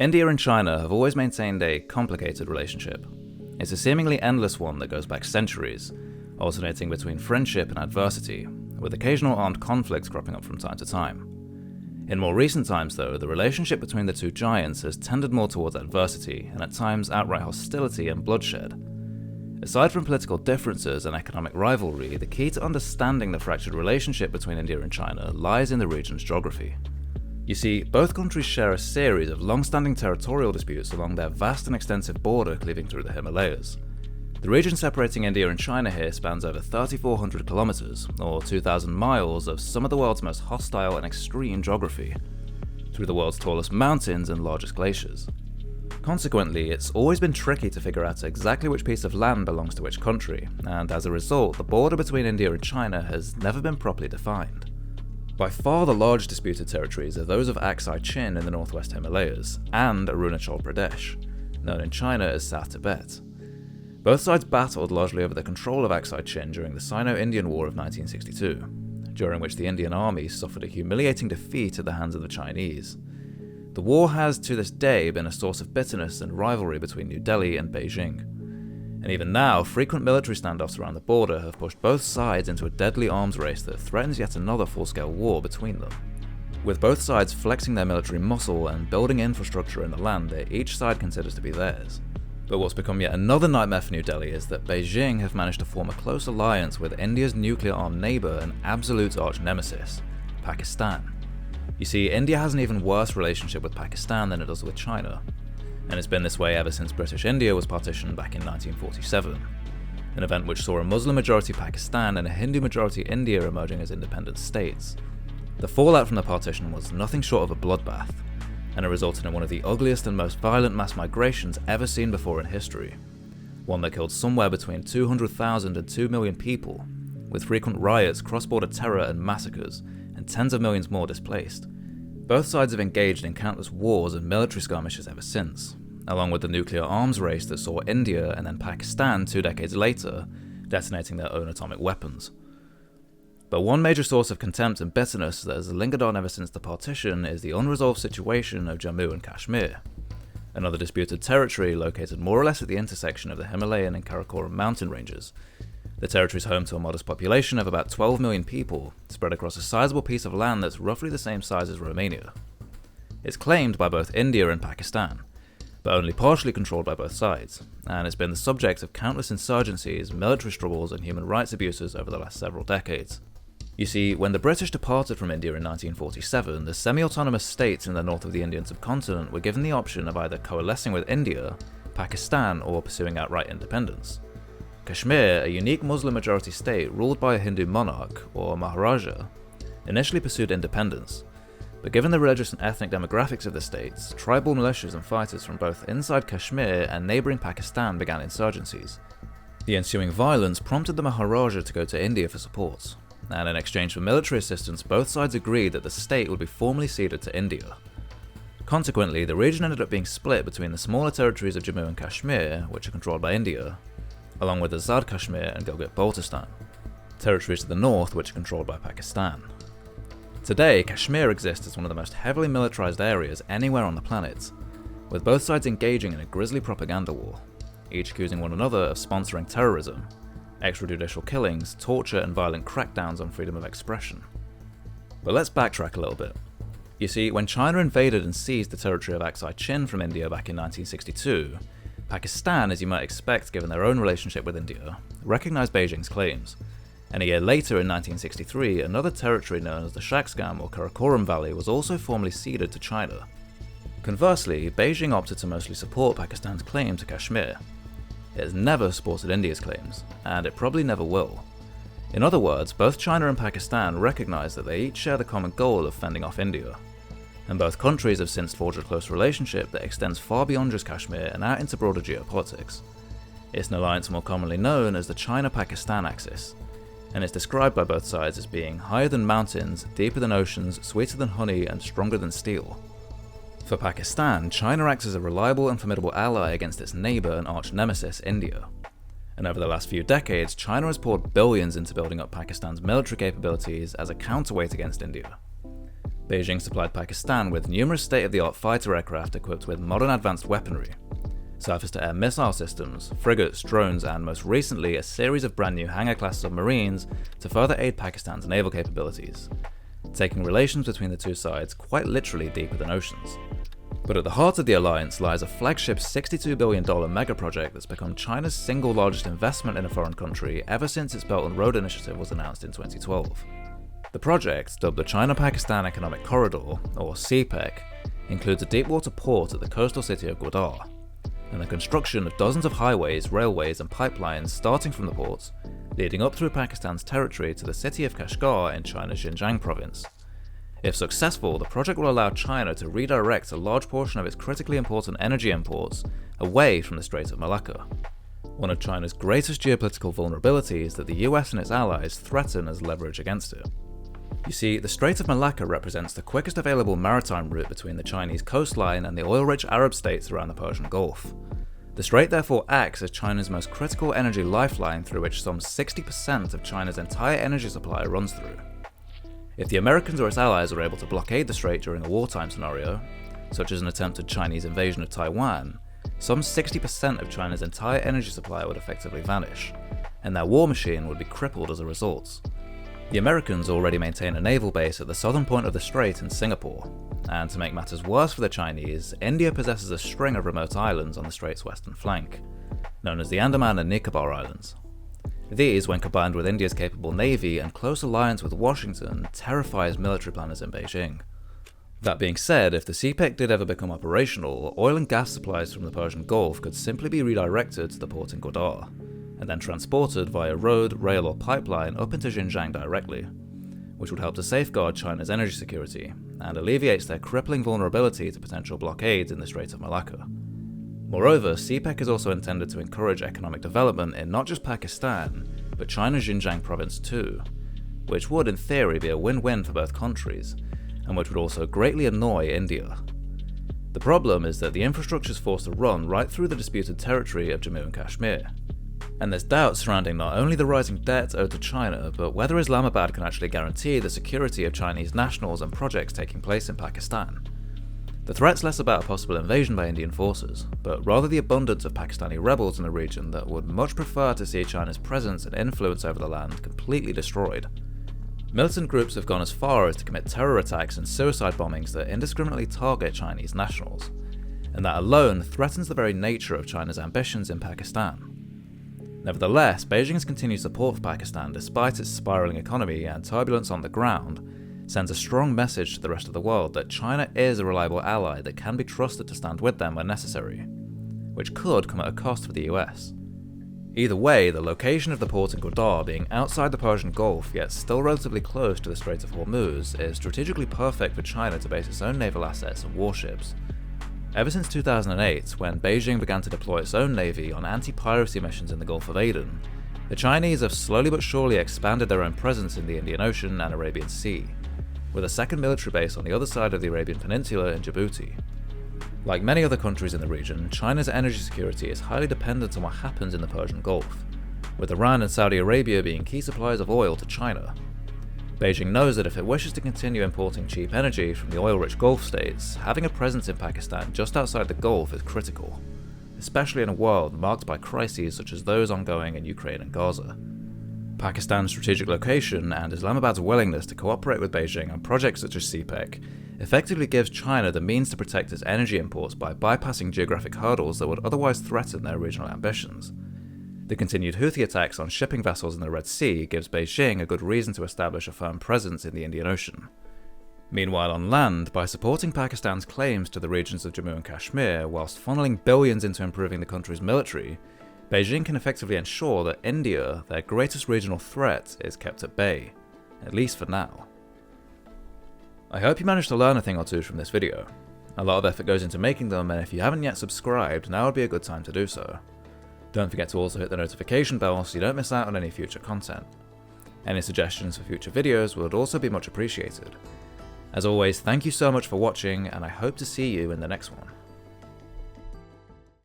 India and China have always maintained a complicated relationship. It's a seemingly endless one that goes back centuries, alternating between friendship and adversity, with occasional armed conflicts cropping up from time to time. In more recent times, though, the relationship between the two giants has tended more towards adversity and at times outright hostility and bloodshed. Aside from political differences and economic rivalry, the key to understanding the fractured relationship between India and China lies in the region's geography. You see, both countries share a series of long-standing territorial disputes along their vast and extensive border cleaving through the Himalayas. The region separating India and China here spans over 3,400 kilometers, or 2,000 miles of some of the world's most hostile and extreme geography, through the world's tallest mountains and largest glaciers. Consequently, it's always been tricky to figure out exactly which piece of land belongs to which country, and as a result, the border between India and China has never been properly defined. By far the largest disputed territories are those of Aksai Chin in the northwest Himalayas, and Arunachal Pradesh, known in China as South Tibet. Both sides battled largely over the control of Aksai Chin during the Sino-Indian War of 1962, during which the Indian army suffered a humiliating defeat at the hands of the Chinese. The war has, to this day, been a source of bitterness and rivalry between New Delhi and Beijing. And even now, frequent military standoffs around the border have pushed both sides into a deadly arms race that threatens yet another full-scale war between them. With both sides flexing their military muscle and building infrastructure in the land that each side considers to be theirs. But what's become yet another nightmare for New Delhi is that Beijing have managed to form a close alliance with India's nuclear-armed neighbour and absolute arch-nemesis, Pakistan. You see, India has an even worse relationship with Pakistan than it does with China, and it's been this way ever since British India was partitioned back in 1947, an event which saw a Muslim-majority Pakistan and a Hindu-majority India emerging as independent states. The fallout from the partition was nothing short of a bloodbath, and it resulted in one of the ugliest and most violent mass migrations ever seen before in history, one that killed somewhere between 200,000 and 2 million people, with frequent riots, cross-border terror and massacres, and tens of millions more displaced. Both sides have engaged in countless wars and military skirmishes ever since, along with the nuclear arms race that saw India and then Pakistan 2 decades later detonating their own atomic weapons. But one major source of contempt and bitterness that has lingered on ever since the partition is the unresolved situation of Jammu and Kashmir, another disputed territory located more or less at the intersection of the Himalayan and Karakoram mountain ranges. The territory is home to a modest population of about 12 million people, spread across a sizable piece of land that's roughly the same size as Romania. It's claimed by both India and Pakistan, but only partially controlled by both sides, and it's been the subject of countless insurgencies, military struggles, and human rights abuses over the last several decades. You see, when the British departed from India in 1947, the semi-autonomous states in the north of the Indian subcontinent were given the option of either coalescing with India, Pakistan, or pursuing outright independence. Kashmir, a unique Muslim-majority state ruled by a Hindu monarch, or Maharaja, initially pursued independence, but given the religious and ethnic demographics of the states, tribal militias and fighters from both inside Kashmir and neighbouring Pakistan began insurgencies. The ensuing violence prompted the Maharaja to go to India for support, and in exchange for military assistance, both sides agreed that the state would be formally ceded to India. Consequently, the region ended up being split between the smaller territories of Jammu and Kashmir, which are controlled by India, along with Azad Kashmir and Gilgit-Baltistan, territories to the north which are controlled by Pakistan. Today, Kashmir exists as one of the most heavily militarized areas anywhere on the planet, with both sides engaging in a grisly propaganda war, each accusing one another of sponsoring terrorism, extrajudicial killings, torture, and violent crackdowns on freedom of expression. But let's backtrack a little bit. You see, when China invaded and seized the territory of Aksai Chin from India back in 1962, Pakistan, as you might expect given their own relationship with India, recognized Beijing's claims, and a year later in 1963, another territory known as the Shaksgam or Karakoram Valley was also formally ceded to China. Conversely, Beijing opted to mostly support Pakistan's claim to Kashmir. It has never supported India's claims, and it probably never will. In other words, both China and Pakistan recognize that they each share the common goal of fending off India, and both countries have since forged a close relationship that extends far beyond just Kashmir and out into broader geopolitics. It's an alliance more commonly known as the China-Pakistan axis, and it's described by both sides as being higher than mountains, deeper than oceans, sweeter than honey, and stronger than steel. For Pakistan, China acts as a reliable and formidable ally against its neighbour and arch-nemesis, India. And over the last few decades, China has poured billions into building up Pakistan's military capabilities as a counterweight against India. Beijing supplied Pakistan with numerous state-of-the-art fighter aircraft equipped with modern advanced weaponry, surface-to-air missile systems, frigates, drones, and most recently a series of brand new Hangar-class submarines to further aid Pakistan's naval capabilities, taking relations between the two sides quite literally deeper than oceans. But at the heart of the alliance lies a flagship $62 billion mega-project that's become China's single largest investment in a foreign country ever since its Belt and Road Initiative was announced in 2012. The project, dubbed the China-Pakistan Economic Corridor, or CPEC, includes a deep-water port at the coastal city of Gwadar, and the construction of dozens of highways, railways and pipelines starting from the port, leading up through Pakistan's territory to the city of Kashmir in China's Xinjiang province. If successful, the project will allow China to redirect a large portion of its critically important energy imports away from the Strait of Malacca, one of China's greatest geopolitical vulnerabilities that the US and its allies threaten as leverage against it. You see, the Strait of Malacca represents the quickest available maritime route between the Chinese coastline and the oil-rich Arab states around the Persian Gulf. The strait therefore acts as China's most critical energy lifeline through which some 60% of China's entire energy supply runs through. If the Americans or its allies are able to blockade the strait during a wartime scenario, such as an attempted Chinese invasion of Taiwan, some 60% of China's entire energy supply would effectively vanish, and their war machine would be crippled as a result. The Americans already maintain a naval base at the southern point of the strait in Singapore, and to make matters worse for the Chinese, India possesses a string of remote islands on the strait's western flank, known as the Andaman and Nicobar Islands. These, when combined with India's capable navy and close alliance with Washington, terrifies military planners in Beijing. That being said, if the CPEC did ever become operational, oil and gas supplies from the Persian Gulf could simply be redirected to the port in Gwadar, and then transported via road, rail or pipeline up into Xinjiang directly, which would help to safeguard China's energy security, and alleviates their crippling vulnerability to potential blockades in the Strait of Malacca. Moreover, CPEC is also intended to encourage economic development in not just Pakistan, but China's Xinjiang province too, which would in theory be a win-win for both countries, and which would also greatly annoy India. The problem is that the infrastructure is forced to run right through the disputed territory of Jammu and Kashmir, and there's doubts surrounding not only the rising debt owed to China, but whether Islamabad can actually guarantee the security of Chinese nationals and projects taking place in Pakistan. The threat's less about a possible invasion by Indian forces, but rather the abundance of Pakistani rebels in the region that would much prefer to see China's presence and influence over the land completely destroyed. Militant groups have gone as far as to commit terror attacks and suicide bombings that indiscriminately target Chinese nationals, and that alone threatens the very nature of China's ambitions in Pakistan. Nevertheless, Beijing's continued support for Pakistan, despite its spiralling economy and turbulence on the ground, sends a strong message to the rest of the world that China is a reliable ally that can be trusted to stand with them when necessary, which could come at a cost for the US. Either way, the location of the port in Gwadar being outside the Persian Gulf yet still relatively close to the Strait of Hormuz is strategically perfect for China to base its own naval assets and warships. Ever since 2008, when Beijing began to deploy its own navy on anti-piracy missions in the Gulf of Aden, the Chinese have slowly but surely expanded their own presence in the Indian Ocean and Arabian Sea, with a second military base on the other side of the Arabian Peninsula in Djibouti. Like many other countries in the region, China's energy security is highly dependent on what happens in the Persian Gulf, with Iran and Saudi Arabia being key suppliers of oil to China. Beijing knows that if it wishes to continue importing cheap energy from the oil-rich Gulf states, having a presence in Pakistan just outside the Gulf is critical, especially in a world marked by crises such as those ongoing in Ukraine and Gaza. Pakistan's strategic location and Islamabad's willingness to cooperate with Beijing on projects such as CPEC effectively gives China the means to protect its energy imports by bypassing geographic hurdles that would otherwise threaten their regional ambitions. The continued Houthi attacks on shipping vessels in the Red Sea gives Beijing a good reason to establish a firm presence in the Indian Ocean. Meanwhile, on land, by supporting Pakistan's claims to the regions of Jammu and Kashmir whilst funneling billions into improving the country's military, Beijing can effectively ensure that India, their greatest regional threat, is kept at bay, at least for now. I hope you managed to learn a thing or two from this video. A lot of effort goes into making them, and if you haven't yet subscribed, now would be a good time to do so. Don't forget to also hit the notification bell so you don't miss out on any future content. Any suggestions for future videos would also be much appreciated. As always, thank you so much for watching, and I hope to see you in the next one.